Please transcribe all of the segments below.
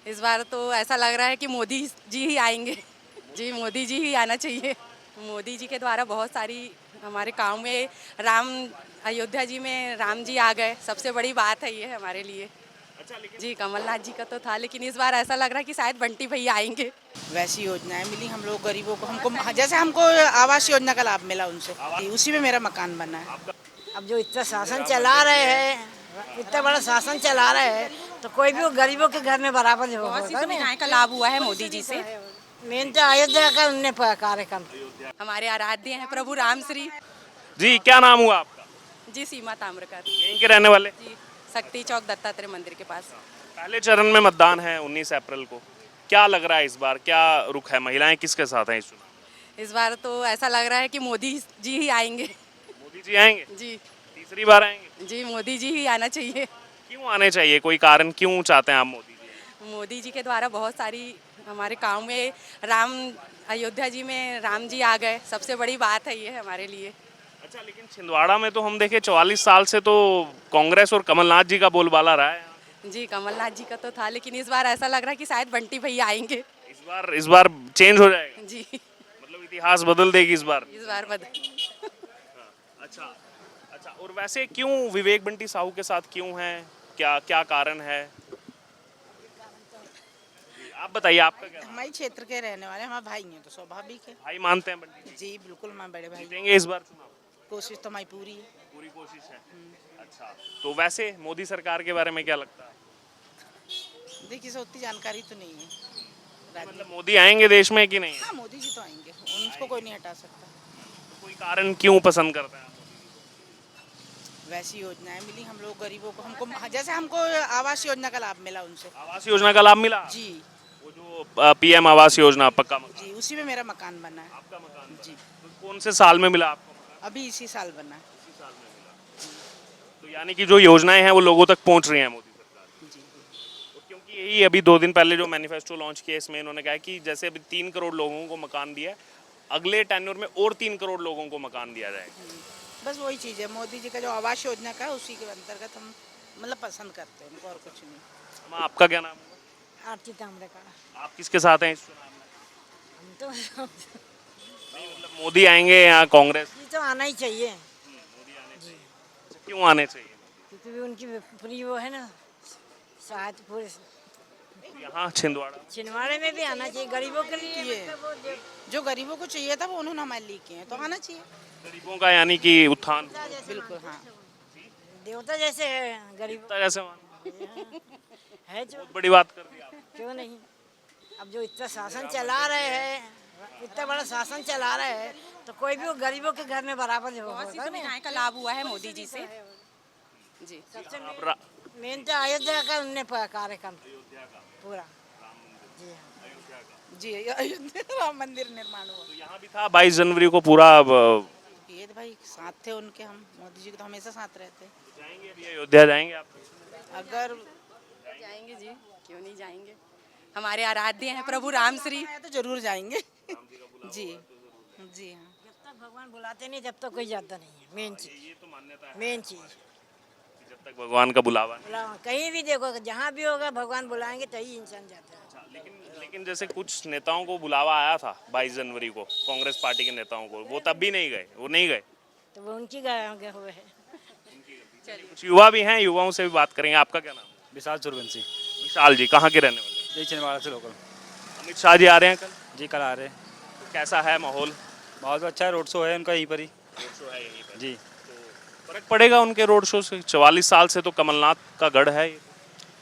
इस बार तो ऐसा लग रहा है कि मोदी जी ही आएंगे। जी, मोदी जी ही आना चाहिए। मोदी जी के द्वारा बहुत सारी हमारे गांव में राम अयोध्या जी में राम जी आ गए, सबसे बड़ी बात है ये हमारे लिए। अच्छा, लेकिन जी, कमलनाथ जी का तो था, लेकिन इस बार ऐसा लग रहा है कि शायद बंटी भैया आएंगे। वैसी योजनाएं मिली हम लोग गरीबों को, हमको जैसे हमको आवास योजना का लाभ मिला उनसे, उसी में मेरा मकान बना है। अब जो इतना शासन चला रहे हैं, इतना बड़ा शासन चला रहे हैं, तो कोई भी वो गरीबों के घर में बराबर हो बहुत सी होगा ना। सुविधाएं का लाभ हुआ है मोदी जी से। मेन तो अयोध्या का उनने कार्यक्रम। हमारे आराध्य हैं प्रभु राम श्री। जी, क्या नाम हुआ आपका? जी, सीमा ताम्रकर। यहीं के रहने वाले? जी, शक्ति चौक दत्तात्रेय मंदिर के पास। पहले चरण में मतदान है 19 अप्रैल को। क्या लग रहा है इस बार, क्या रुख है, महिलाएं किसके साथ हैं इस चुनाव में? इस बार तो ऐसा लग रहा है कि मोदी जी ही आएंगे। मोदी जी आएंगे? जी। तीसरी बार आएंगे? जी, मोदी जी ही आना चाहिए। क्यों आने चाहिए, कोई कारण क्यों चाहते हैं आप मोदी जी? मोदी जी के द्वारा बहुत सारी हमारे गांव में राम अयोध्या जी में राम जी आ गए, सबसे बड़ी बात है ये हमारे लिए। अच्छा, लेकिन छिंदवाड़ा में तो हम देखे 44 साल से तो कांग्रेस और कमलनाथ जी का बोलबाला रहा है। जी, कमलनाथ जी का तो था, लेकिन इस बार ऐसा लग रहा है कि शायद बंटी भैया आएंगे। इस बार चेंज हो जाएगा, जी, मतलब इतिहास बदल देगी इस बार। इस बार बदल। अच्छा अच्छा, और वैसे क्यों विवेक बंटी साहू के साथ क्यों है, क्या क्या कारण है? आप बताइए, आपका क्या? हमारे क्षेत्र के रहने वाले हमारे भाई हैं तो स्वाभाविक है। भाई मानते हैं बंटी जी? जी बिल्कुल, हमारे बड़े भाई। जीतेंगे इस बार चुनाव? कोशिश तो हमारी पूरी है। पूरी कोशिश है। अच्छा, तो वैसे मोदी सरकार के बारे में क्या लगता है? देखिए, सो उतनी जानकारी तो नहीं है। मतलब मोदी आएंगे देश में कि नहीं? हाँ, मोदी जी तो आएंगे, उनको कोई नहीं हटा सकता। कोई कारण क्यों पसंद करते हैं आप? वैसी योजनाएं मिली हम लोग गरीबों को, हमको जैसे हमको आवास योजना का लाभ मिला उनसे। आवास योजना का लाभ मिला? जी वो जो पीएम आवास योजना, पक्का मकान। जी, उसी में मेरा मकान बना है। आपका मकान जी, तो कौन से साल में मिला आपको मकान? अभी इसी साल बना है। इसी साल में मिला। तो यानी कि जो योजनाएं हैं वो लोगों तक पहुंच रही हैं मोदी सरकार। जी और क्योंकि यही अभी 2 दिन पहले जो मैनिफेस्टो लॉन्च किया, इसमें इन्होंने कहा कि जैसे अभी 3 करोड़ लोगों को मकान दिया है, अगले टेन्योर में और 3 करोड़ लोगों को मकान दिया जाएगा। बस वही चीज़ है, मोदी जी का जो आवास योजना का है उसी के अंतर्गत हम मतलब पसंद करते हैं उनको, और कुछ नहीं। माँ, आपका क्या नाम है? आरती ताम्रे का आप किसके साथ हैं इस चुनाव में? हम तो नहीं, मतलब मोदी आएंगे या कांग्रेस? ये तो आना ही चाहिए, मोदी आने चाहिए। अच्छा, क्यों आने चाहिए? क्योंकि उनकी पूरी वो है ना सहायता पूरे यहाँ छिंदवाड़ा छिंदवाड़े में भी आना चाहिए गरीबों के लिए। ये जो गरीबों को चाहिए था वो उन्होंने हमारे लिए किए हैं, तो आना चाहिए। गरीबों का यानी कि उत्थान। बिल्कुल, हाँ। देवता जैसे है गरीब इतना कैसे मान? है जो, बहुत बड़ी बात कर दी आपने। क्यों नहीं। अब जो इतना शासन चला रहे हैं, इतना बड़ा शासन चला रहे हैं, तो कोई भी वो गरीबों के घर में बराबर हो बहुत सी होगा ना। सुविधाएं का लाभ हुआ है मोदी जी से। जी, सबसे अब रा- मेन तो अयोध्या का उनने कार्यक्रम पूरा। जी हाँ। जी, अयोध्या राम मंदिर निर्माण हुआ। तो यहाँ भी था 22 जनवरी को पूरा। अब ये तो भाई साथ थे उनके, हम मोदी जी के तो हमेशा साथ रहते हैं। जाएंगे अभी अयोध्या, जाएंगे आप? अगर जाएंगे जी, क्यों नहीं जाएंगे। हमारे आराध्य हैं प्रभु राम श्री। आए तो जरूर जाएंगे। जी जी हाँ। जब तक भगवान बुलाते नहीं तब तक कोई जाता नहीं है। मेन चीज, ये तो मान्यता है मेन चीज कि जब तक भगवान का बुलावा नहीं। बुलावा कहीं भी देखो, जहाँ भी होगा भगवान बुलाएंगे तभी इंसान जाता है। लेकिन जैसे कुछ नेताओं को बुलावा आया था 22 जनवरी को, कांग्रेस पार्टी के नेताओं को, वो तब भी नहीं गए, वो नहीं गए। तो वो उनकी गए हुए है। कुछ युवा भी हैं, युवाओं से भी बात करेंगे। आपका क्या नाम है? विशाल सूर्यवंशी। विशाल जी, कहाँ के रहने वाले हैं? यही छिंदवाड़ा से लोकल। अमित शाह जी आ रहे हैं कल, जी कल आ रहे हैं। तो कैसा है माहौल? बहुत अच्छा है, रोड शो है उनका यहीं पर ही। रोड शो है यहीं पर। जी फर्क पड़ेगा उनके रोड शो से? 44 साल से तो कमलनाथ का गढ़ है ये।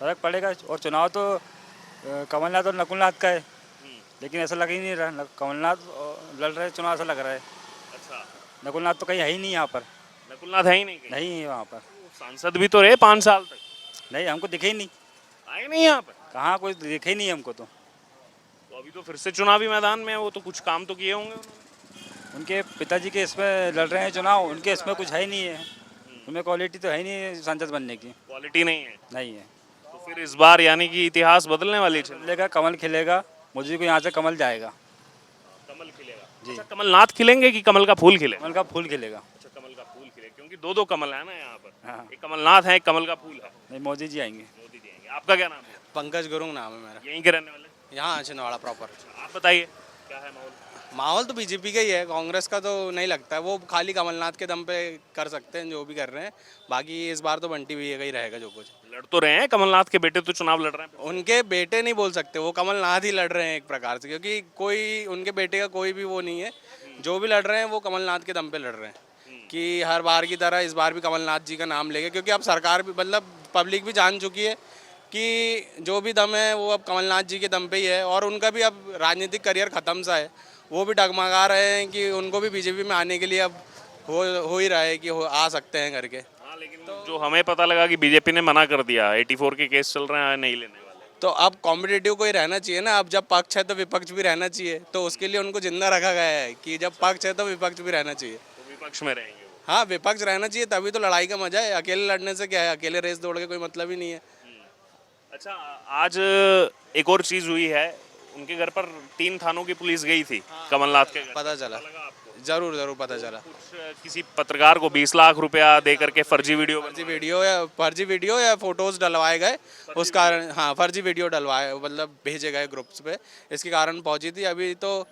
फर्क पड़ेगा, और चुनाव तो कमलनाथ और नकुलनाथ का है, लेकिन ऐसा लग ही नहीं रहा कमलनाथ लड़ रहे चुनाव, ऐसा लग रहा है। अच्छा, नकुलनाथ तो कहीं है ही नहीं यहाँ पर, नकुलनाथ है ही नहीं कहीं? नहीं है वहाँ पर। सांसद भी तो रहे 5 साल तक, नहीं, हमको दिखे ही नहीं, आए नहीं यहाँ पर। कहाँ कोई दिखे ही नहीं हमको तो। तो अभी तो फिर से चुनावी मैदान में है वो, तो कुछ काम तो किए होंगे उन्होंने। उनके पिताजी के इसमें लड़ रहे हैं चुनाव, उनके इसमें कुछ है ही नहीं है, उनमें क्वालिटी तो है ही नहीं सांसद बनने की, क्वालिटी नहीं है, नहीं है। तो फिर इस बार यानी कि इतिहास बदलने वाली है। खिलेगा, कमल खिलेगा, मोदी को यहाँ से कमल जाएगा। कमल खिलेगा जी। अच्छा, कमलनाथ खिलेंगे कि कमल का फूल खिलेगा? कमल का फूल खिलेगा। अच्छा, कमल का फूल खिलेगा, क्योंकि 2 कमल है ना यहाँ पर। हाँ, एक कमलनाथ है, एक कमल का फूल है। नहीं, मोदी जी आएंगे। मोदी जी आएंगे। आपका क्या नाम है? पंकज गुरुंग नाम है मेरा। यहीं के रहने वाले? यहाँ छिंदवाड़ा प्रॉपर। आप बताइए क्या है माहौल? माहौल तो बीजेपी का ही है, कांग्रेस का तो नहीं लगता है। वो खाली कमलनाथ के दम पे कर सकते हैं जो भी कर रहे हैं। बाकी इस बार तो बंटी भैया का ही रहेगा जो कुछ। लड़ तो रहे हैं, कमलनाथ के बेटे तो चुनाव लड़ रहे हैं। उनके बेटे नहीं बोल सकते, वो कमलनाथ ही लड़ रहे हैं एक प्रकार से, क्योंकि कोई उनके बेटे का कोई भी वो नहीं है। जो भी लड़ रहे हैं वो कमलनाथ के दम पे लड़ रहे हैं कि हर बार की तरह इस बार भी कमलनाथ जी का नाम लेंगे, क्योंकि अब सरकार भी मतलब पब्लिक भी जान चुकी है कि जो भी दम है वो अब कमलनाथ जी के दम पे ही है। और उनका भी अब राजनीतिक करियर ख़त्म सा है। वो भी डगमगा रहे हैं कि उनको भी बीजेपी में आने के लिए अब हो ही रहा है कि आ सकते हैं करके। हाँ, लेकिन जो हमें पता लगा कि बीजेपी ने मना कर दिया, 84 के केस चल रहे हैं, नहीं लेने वाले। तो अब कॉम्पिटिटिव को ही रहना चाहिए ना। अब जब पक्ष है तो विपक्ष भी रहना चाहिए, तो उसके लिए उनको जिंदा रखा गया है कि जब पक्ष है तो विपक्ष भी रहना चाहिए। तो विपक्ष में रहेंगे वो। हाँ, विपक्ष रहना चाहिए, तभी तो लड़ाई का मजा है। अकेले लड़ने से क्या है, अकेले रेस दौड़ के कोई मतलब ही नहीं है। अच्छा, आज एक और चीज हुई है, उनके घर पर 3 थानों की पुलिस गई थी कमलनाथ के घर। पता चला, लगा आपको? जरूर जरूर पता चला। कुछ किसी पत्रकार को 20 लाख रुपया दे करके फर्जी वीडियो फर्जी वीडियो या फोटोज डलवाए गए, उस कारण। हाँ, फर्जी वीडियो डलवाए मतलब भेजे गए ग्रुप्स पे, इसके कारण पहुंची थी। अभी तो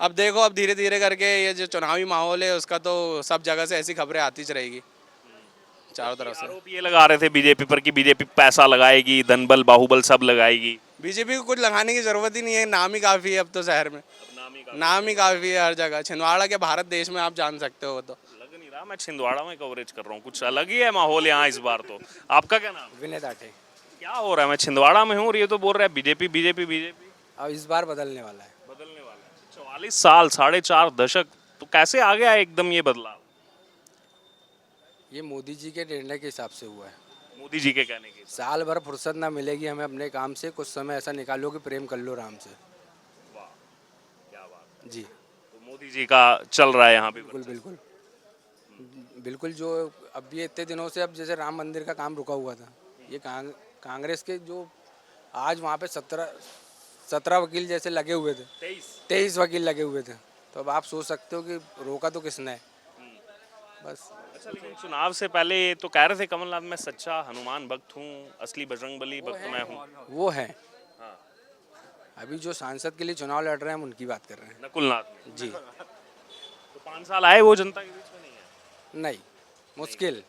अब देखो, अब धीरे धीरे करके ये जो चुनावी माहौल है उसका तो सब जगह से ऐसी खबरें आती च रहेगी चारों तरफ से। आरोप ये लगा रहे थे बीजेपी पर कि बीजेपी पैसा लगाएगी, धनबल बाहुबल सब लगाएगी। बीजेपी को कुछ लगाने की जरूरत ही नहीं है, नाम ही काफ़ी है अब तो शहर में। नाम ही काफ़ी है हर जगह। छिंदवाड़ा के भारत देश में आप जान सकते हो। तो लग नहीं रहा, मैं छिंदवाड़ा में कवरेज कर रहा हूँ, कुछ अलग ही है माहौल यहाँ इस बार तो। आपका क्या नाम? विनय दाठे। क्या हो रहा है? मैं छिंदवाड़ा में हूँ और ये तो बोल रहा है बीजेपी बीजेपी बीजेपी। अब इस बार बदलने वाला है। बदलने वाला है। 44 साल, 4.5 दशक, तो कैसे आ गया एकदम ये बदलाव? ये मोदी जी के निर्णय के हिसाब से हुआ है। मोदी जी के कहने की। साल भर फुर्सत ना मिलेगी हमें अपने काम से, कुछ समय ऐसा निकालो कि प्रेम कर लो राम से। वाह, क्या बात। जी, तो मोदी जी का चल रहा है यहाँ पे। बिल्कुल बिल्कुल बिल्कुल। जो अब ये इतने दिनों से, अब जैसे राम मंदिर का काम रुका हुआ था, ये कांग्रेस के जो आज वहाँ पे 17 वकील जैसे लगे हुए थे, 23 वकील लगे हुए थे। तो अब आप सोच सकते हो कि रोका तो किसने है। बस। अच्छा, लेकिन चुनाव से पहले ये तो कह रहे थे कमलनाथ, मैं सच्चा हनुमान भक्त हूँ, असली बजरंगबली भक्त मैं हूँ। वो है। हाँ। अभी जो सांसद के लिए चुनाव लड़ रहे हैं हम उनकी बात कर रहे हैं। नकुलनाथ जी। तो 5 साल आए, वो जनता के बीच में नहीं है। नहीं, मुश्किल।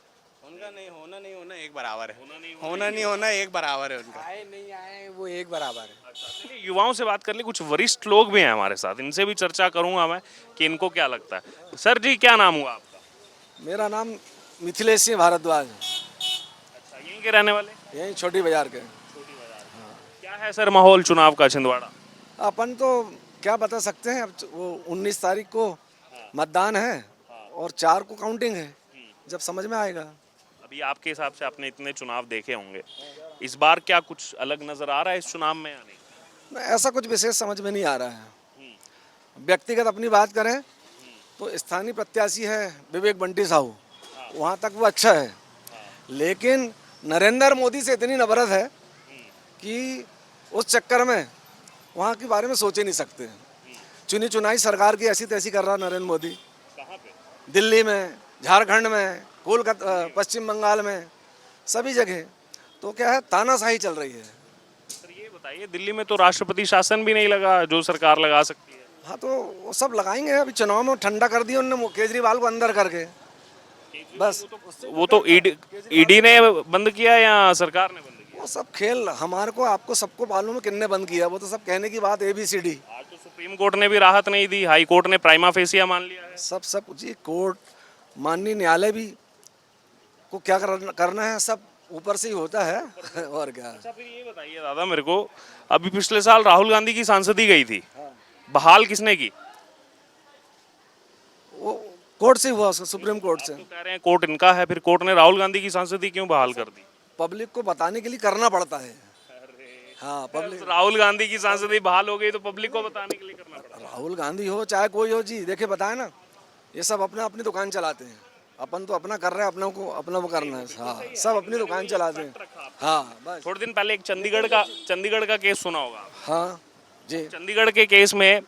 उनका नहीं होना एक बराबर है। होना नहीं होना एक बराबर है उनका। आए नहीं आए वो एक बराबर है। चलिए, युवाओं से बात कर ली, कुछ वरिष्ठ लोग भी हैं हमारे साथ, इनसे भी चर्चा करूंगा मैं कि इनको क्या लगता है। सर जी, क्या नाम हुआ आपका? मेरा नाम मिथिलेश सिंह भारद्वाज है। अच्छा, यहीं के रहने वाले? यहीं छोटी बाजार के। क्या है सर माहौल चुनाव का छिंदवाड़ा? अपन तो क्या बता सकते हैं। अब वो 19 तारीख को मतदान है और 4 को काउंटिंग है, जब समझ में आएगा। अभी आपके हिसाब से, आपने इतने चुनाव देखे होंगे, इस बार क्या कुछ अलग नजर आ रहा है इस चुनाव में या नहीं? ऐसा कुछ विशेष समझ में नहीं आ रहा है। व्यक्तिगत अपनी बात करें तो स्थानीय प्रत्याशी है विवेक बंटी साहू, वहाँ तक वो अच्छा है। लेकिन नरेंद्र मोदी से इतनी नफरत है कि उस चक्कर में वहाँ के बारे में सोच ही नहीं सकते। चुनी चुनाई सरकार की ऐसी तैसी कर रहा नरेंद्र मोदी। कहाँ पे? दिल्ली में, झारखंड में, कोलकाता, पश्चिम बंगाल में, सभी जगह तो क्या है, तानाशाही चल रही है। सर ये बताइए, दिल्ली में तो राष्ट्रपति शासन भी नहीं लगा जो सरकार लगा सकती है। हाँ, तो वो सब लगाएंगे। अभी चुनाव में ठंडा कर दिया उन्होंने केजरीवाल को अंदर करके, बस। वो तो ईडी ने बंद किया या सरकार ने बंद किया? वो सब खेल हमारे को आपको सबको मालूम है किन्ने बंद किया। वो तो सब कहने की बात ABCD। आज तो सुप्रीम कोर्ट ने भी राहत नहीं दी, हाई कोर्ट ने प्राइमा फेसिया मान लिया है। सब जी, कोर्ट, माननीय न्यायालय भी को क्या करना है, सब ऊपर से ही होता है। और क्या। अच्छा, फिर ये बताइए दादा मेरे को, अभी पिछले साल राहुल गांधी की सांसदी गई थी, बहाल किसने की? वो कोर्ट से हुआ, सुप्रीम कोर्ट से। तो कह रहे हैं कोर्ट इनका है, फिर कोर्ट ने राहुल गांधी की सांसदी क्यों बहाल कर दी? पब्लिक को बताने के लिए करना पड़ता है। हाँ, पब्लिक। राहुल गांधी की सांसदी बहाल हो गई तो पब्लिक को बताने के लिए करना पड़ा। राहुल गांधी हो चाहे कोई हो जी, देखे बताए ना, ये सब अपना अपनी दुकान चलाते हैं। अपन तो अपना कर रहे हैं, अपनों को अपना वो करना है। हाँ, सब अपनी दुकान चलाते हैं। हाँ, बस। थोड़े दिन पहले एक चंडीगढ़ का केस सुना होगा। हाँ जी। चंडीगढ़ के केस में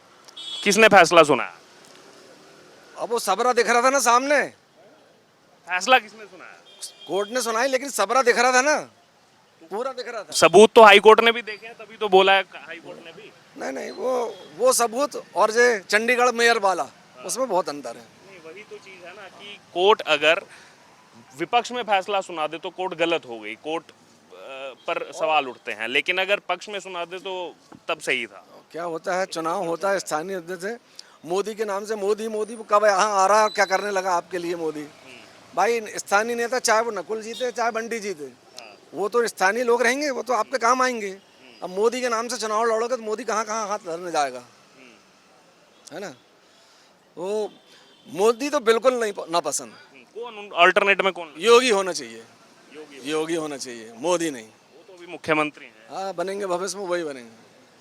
किसने फैसला सुनाया? अब वो सबरा दिख रहा था ना सामने। फैसला किसने सुनाया? कोर्ट ने सुनाई, लेकिन सबरा दिख रहा था ना। तो पूरा दिख रहा था। सबूत तो हाई कोर्ट ने भी देखे हैं, तभी तो बोला है हाई कोर्ट ने भी। नहीं नहीं, वो सबूत और जो चंडीगढ़ मेयर वाला, उसमें बहुत अंतर है। नहीं, वही तो चीज है ना कि कोर्ट अगर विपक्ष में फैसला सुना दे तो कोर्ट गलत हो गई, कोर्ट पर सवाल उठते हैं, लेकिन अगर पक्ष में सुना दे तो तब सही था। क्या होता है, चुनाव होता है स्थानीय मुद्दे से, मोदी के नाम से मोदी मोदी वो कब यहाँ आ रहा है, क्या करने लगा आपके लिए मोदी। भाई स्थानीय नेता चाहे वो नकुल जीते चाहे बंटी जीते, वो तो स्थानीय लोग रहेंगे, वो तो आपके काम आएंगे। अब मोदी के नाम से चुनाव लड़ोगे तो मोदी कहाँ कहाँ हाथ धरने जाएगा, है ना। वो मोदी तो बिल्कुल नहीं ना पसंद। कौन अल्टरनेट में कौन? योगी होना चाहिए, योगी होना चाहिए, मोदी नहीं। वो तो अभी मुख्यमंत्री हैं। हाँ बनेंगे, भविष्य में वही बनेंगे।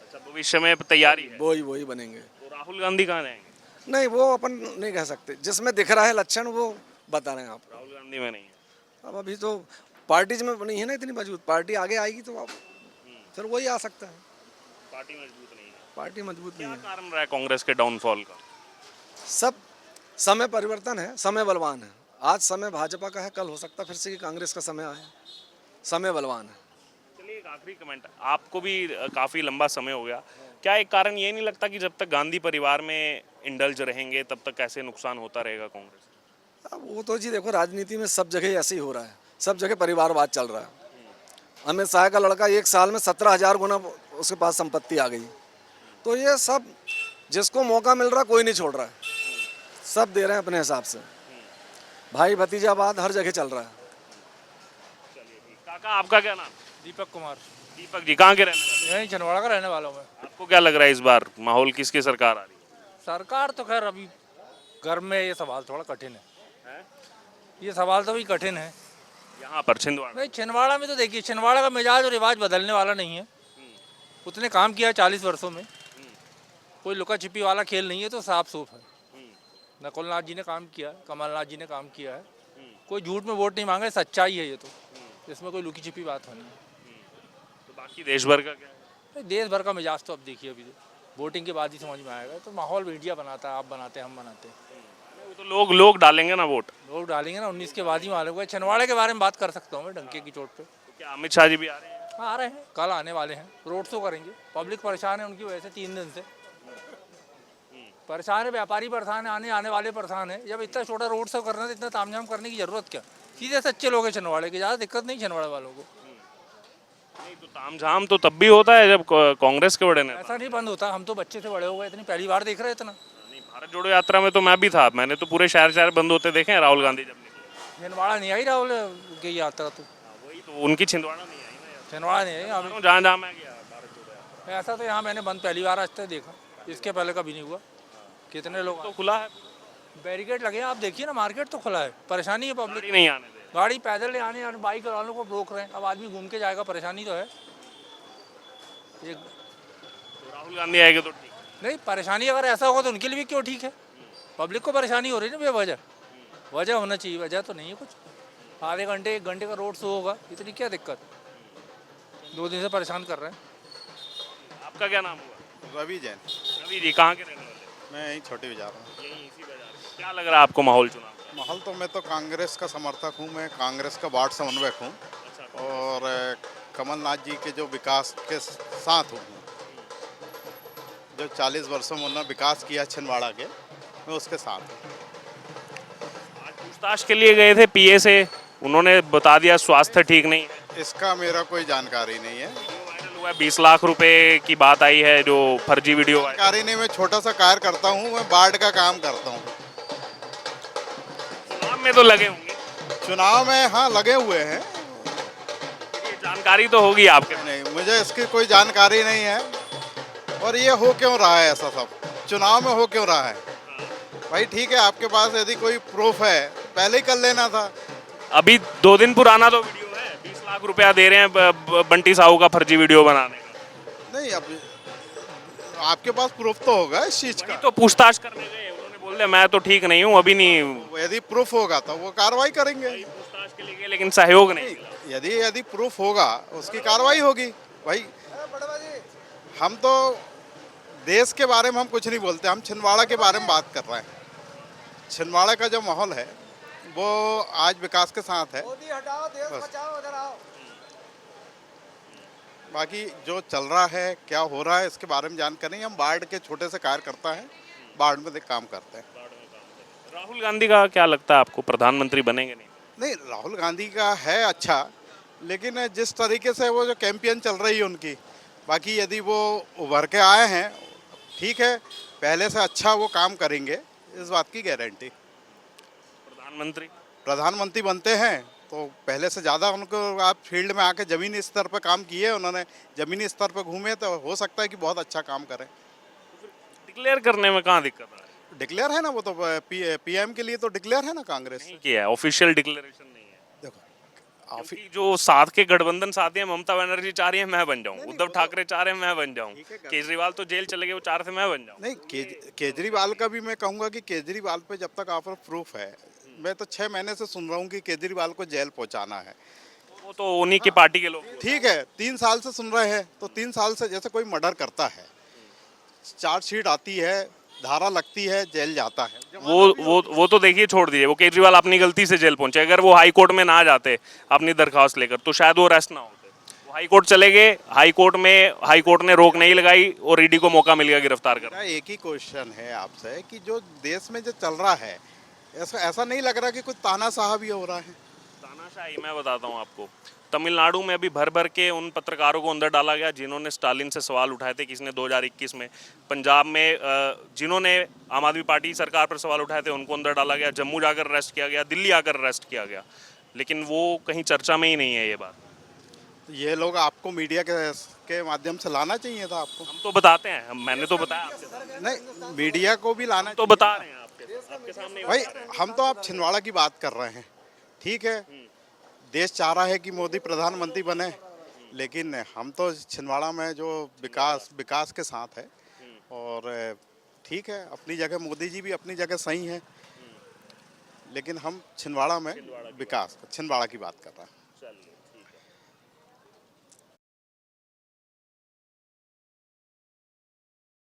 अच्छा, भविष्य में तैयारी है। वही बनेंगे। तो राहुल गांधी कहाँ जाएंगे? नहीं, वो अपन नहीं कह सकते, जिसमें दिख रहा है लक्षण वो बता रहे हैं आप। राहुल गांधी में नहीं है। अब अभी तो पार्टी में नहीं है ना इतनी मजबूत, पार्टी आगे आएगी तो अब फिर वही आ सकता है। पार्टी मजबूत नहीं है। पार्टी मजबूत नहीं क्या है। कारण रहा है कांग्रेस के डाउनफॉल का? सब समय परिवर्तन है, समय बलवान है। आज समय भाजपा का है, कल हो सकता है फिर से कि कांग्रेस का समय आए। समय बलवान है। चलिए एक आखिरी कमेंट, आपको भी काफ़ी लंबा समय हो गया, क्या एक कारण ये नहीं लगता कि जब तक गांधी परिवार में इंडल्ज रहेंगे तब तक कैसे नुकसान होता रहेगा कांग्रेस? अब वो तो जी देखो, राजनीति में सब जगह ऐसे ही हो रहा है, सब जगह परिवारवाद चल रहा है। अमित शाह का लड़का 1 साल में 17,000 गुना उसके पास संपत्ति आ गई। तो ये सब जिसको मौका मिल रहा कोई नहीं छोड़ रहा है, सब दे रहे हैं अपने हिसाब से। भाई भतीजावाद हर जगह चल रहा है। काका आपका क्या नाम? दीपक कुमार, दीपक जी, कहाँ के रहने वाले? यही छिंदवाड़ा का रहने वाला हूँ मैं। आपको क्या लग रहा है इस बार माहौल किसकी सरकार आ रही है? सरकार तो खैर अभी घर में ये सवाल थोड़ा कठिन है, ये सवाल तो भी कठिन है। यहाँ पर छिंदवाड़ा नहीं, छिंदवाड़ा में तो देखिए, छिंदवाड़ा का मिजाज और रिवाज बदलने वाला नहीं है। उसने काम किया 40 वर्षों में, कोई लुका छिपी वाला खेल नहीं है, तो साफ सूफ है। नकुलनाथ जी ने काम किया, कमलनाथ जी ने काम किया है, कोई झूठ में वोट नहीं मांगे, सच्चाई है ये तो, इसमें कोई लुकी छिपी बात होनी है। तो बाकी देश भर का क्या है? देश भर का मिजाज तो अब देखिए, अभी वोटिंग के बाद ही समझ में आएगा। तो माहौल मीडिया बनाता है, आप बनाते हैं, हम बनाते हैं, वो तो लोग डालेंगे ना वोट। लोग डालेंगे ना। 19 के बाद ही मालूम होगा। छिंदवाड़े के बारे में बात कर सकता हूँ मैं डंके की चोट पे। तो क्या अमित शाह जी भी आ रहे हैं? हाँ, आ रहे हैं, कल आने वाले हैं, रोड शो करेंगे। पब्लिक परेशान है उनकी वजह से, 3 दिन से परेशान है, व्यापारी परेशान है, आने वाले परेशान है। जब इतना छोटा रोड शो करना है तो इतना तामझाम करने की जरूरत क्या? सीधे सच्चे लोग हैं छिंदवाड़े के, ज़्यादा दिक्कत नहीं छिंदवाड़े वालों को। नहीं तो तामझाम तो तब भी होता है जब कांग्रेस के बड़े नेता। ऐसा नहीं बंद होता, हम तो बच्चे से बड़े हो गए, इतनी पहली बार देख रहे हैं इतना। नहीं, भारत जोड़ो यात्रा में तो मैं भी था, मैंने तो पूरे शहर बंद होते देखे हैं राहुल गांधी जब निकले। छिंदवाड़ा नहीं आई राहुल की यात्रा तो, वही तो, उनकी छिंदवाड़ा नहीं आई ना यार। छिंदवाड़ा नहीं आई। जहाँ जहाँ मैं गया भारत जोड़ो यात्रा ऐसा तो यहाँ मैंने बंद पहली बार आज तक देखा, इसके पहले कभी नहीं हुआ। कितने लोग तो खुला है, बैरिकेड लगे हैं, आप देखिए ना, मार्केट तो खुला है। परेशानी है पब्लिक, गाड़ी नहीं आने दे। गाड़ी पैदल आने और बाइक वालों को रोक रहे हैं। अब आदमी घूम के जाएगा, परेशानी तो है। एक तो राहुल गांधी आएंगे तो ठीक। नहीं, परेशानी अगर ऐसा होगा तो उनके लिए भी क्यों ठीक है? पब्लिक को परेशानी हो रही है ना बेवजह, वजह होना चाहिए, वजह तो नहीं है कुछ। आधे घंटे 1 घंटे का रोड शो होगा, इतनी क्या दिक्कत? 2 दिन से परेशान कर रहे हैं। आपका क्या नाम हुआ? रवि जैन। रवि जी, कहाँ के रहने वाले? मैं यहीं छोटी बाजार हूँ। यहीं इसी बाजार में। क्या लग रहा है आपको माहौल चुनाव का? माहौल तो मैं तो कांग्रेस का समर्थक हूँ, मैं कांग्रेस का वार्ड समन्वयक हूँ और कमलनाथ जी के जो विकास के साथ हूँ, जो 40 वर्षों में उन्होंने विकास किया छिंदवाड़ा के, मैं उसके साथ हूँ। आज पूछताछ के लिए गए थे पीए से, उन्होंने बता दिया स्वास्थ्य ठीक नहीं है। इसका मेरा कोई जानकारी नहीं है। 20 लाख रुपए की बात आई है, जो फर्जी वीडियो आई। जानकारी नहीं, मैं छोटा सा कार्य करता हूँ, मैं वार्ड का काम करता हूँ। चुनाव में तो लगे होंगे? चुनाव में हाँ लगे हुए हैं। ये जानकारी तो होगी आपके? नहीं, मुझे इसकी कोई जानकारी नहीं है। और ये हो क्यों रहा है ऐसा सब, चुनाव में हो क्यों रहा है? भाई ठीक है, आपके पास यदि कोई प्रूफ है पहले ही कर लेना था। अभी 2 दिन पुराना तो वीडियो है, 20 लाख रुपया दे रहे हैं बंटी साहू का फर्जी वीडियो बनाने का। नहीं, अब आपके पास प्रूफ तो होगा इस चीज का। तो पूछताछ करने गए, उन्होंने बोल दिया मैं तो ठीक नहीं हूँ, अभी नहीं। यदि प्रूफ होगा तो वो कार्रवाई करेंगे। पूछताछ के लिए गए, लेकिन सहयोग नहीं। यदि प्रूफ होगा उसकी कार्रवाई होगी। भाई हम तो देश के बारे में हम कुछ नहीं बोलते, हम छिंदवाड़ा के बारे में बात कर रहे हैं। छिंदवाड़ा का जो माहौल है वो आज विकास के साथ है। मोदी हटाओ, देश बस। बचाओ, उधर आओ। बाकी जो चल रहा है क्या हो रहा है इसके बारे में जानकारी नहीं। हम वार्ड के छोटे से कार्यकर्ता हैं, वार्ड में देख काम करते हैं। राहुल गांधी का क्या लगता है आपको, प्रधानमंत्री बनेंगे नहीं? नहीं, राहुल गांधी का है अच्छा, लेकिन जिस तरीके से वो जो कैंपेन चल रही है उनकी, बाकी यदि वो उभर के आए हैं ठीक है, पहले से अच्छा वो काम करेंगे, इस बात की गारंटी। प्रधानमंत्री बनते हैं तो पहले से ज़्यादा उनको आप फील्ड में आके ज़मीनी स्तर पर काम किए, उन्होंने ज़मीनी स्तर पर घूमे, तो हो सकता है कि बहुत अच्छा काम करें। डिक्लेयर करने में कहाँ दिक्कत है? डिक्लेयर है ना, वो तो पीएम के लिए तो डिक्लेयर है ना, कांग्रेस नहीं किया है, ऑफिशियल डिक्लेरेशन नहीं है। देखो क्योंकि जो साथ के गठबंधन साथी हैं, ममता बनर्जी चाह रही है मैं बन जाऊं, उद्धव ठाकरे चाह रहे हैं मैं बन जाऊं, केजरीवाल तो जेल चले गए, वो चाह रहे थे मैं बन जाऊं। नहीं, केजरीवाल का भी मैं कहूँगा कि केजरीवाल पे जब तक ऑफर प्रूफ है, मैं तो 6 महीने से सुन रहा हूँ कि केजरीवाल को जेल पहुँचाना है। वो तो उन्हीं की पार्टी के लोग। ठीक है, 3 साल से सुन रहे हैं, तो 3 साल से जैसे कोई मर्डर करता है, चार्जशीट आती है, धारा लगती है, जेल जाता है। वो तो देखिए, छोड़ दीजिए, वो केजरीवाल अपनी गलती से जेल पहुंचे। अगर वो हाई कोर्ट में ना जाते अपनी दरखास्त लेकर तो शायद वो अरेस्ट ना होते। वो हाई कोर्ट चले गए, हाई कोर्ट ने रोक नहीं लगाई और ईडी को मौका मिल गया गिरफ्तार करने। एक ही क्वेश्चन है आपसे कि जो देश में जो चल रहा है, ऐसा नहीं लग रहा कि कुछ तानाशाह भी हो रहा है? तानाशाही मैं बताता हूँ आपको। तमिलनाडु में अभी भर भर के उन पत्रकारों को अंदर डाला गया जिन्होंने स्टालिन से सवाल उठाए थे, किसने 2021 में। पंजाब में जिन्होंने आम आदमी पार्टी सरकार पर सवाल उठाए थे उनको अंदर डाला गया। जम्मू जाकर अरेस्ट किया गया, दिल्ली आकर अरेस्ट किया गया, लेकिन वो कहीं चर्चा में ही नहीं है ये बात। ये लोग आपको मीडिया के माध्यम से लाना चाहिए था आपको। हम तो बताते हैं, मैंने तो बताया आपसे। नहीं, मीडिया को भी लाना तो बता रहे हैं आपके सामने भाई। हम तो आप छिंदवाड़ा की बात कर रहे हैं, ठीक है, देश चाह रहा है कि मोदी प्रधानमंत्री बने, लेकिन हम तो छिंदवाड़ा में जो विकास के साथ है। और ठीक है, अपनी जगह मोदी जी भी अपनी जगह सही है, लेकिन हम छिंदवाड़ा में छिंदवाड़ा की बात कर रहे हैं।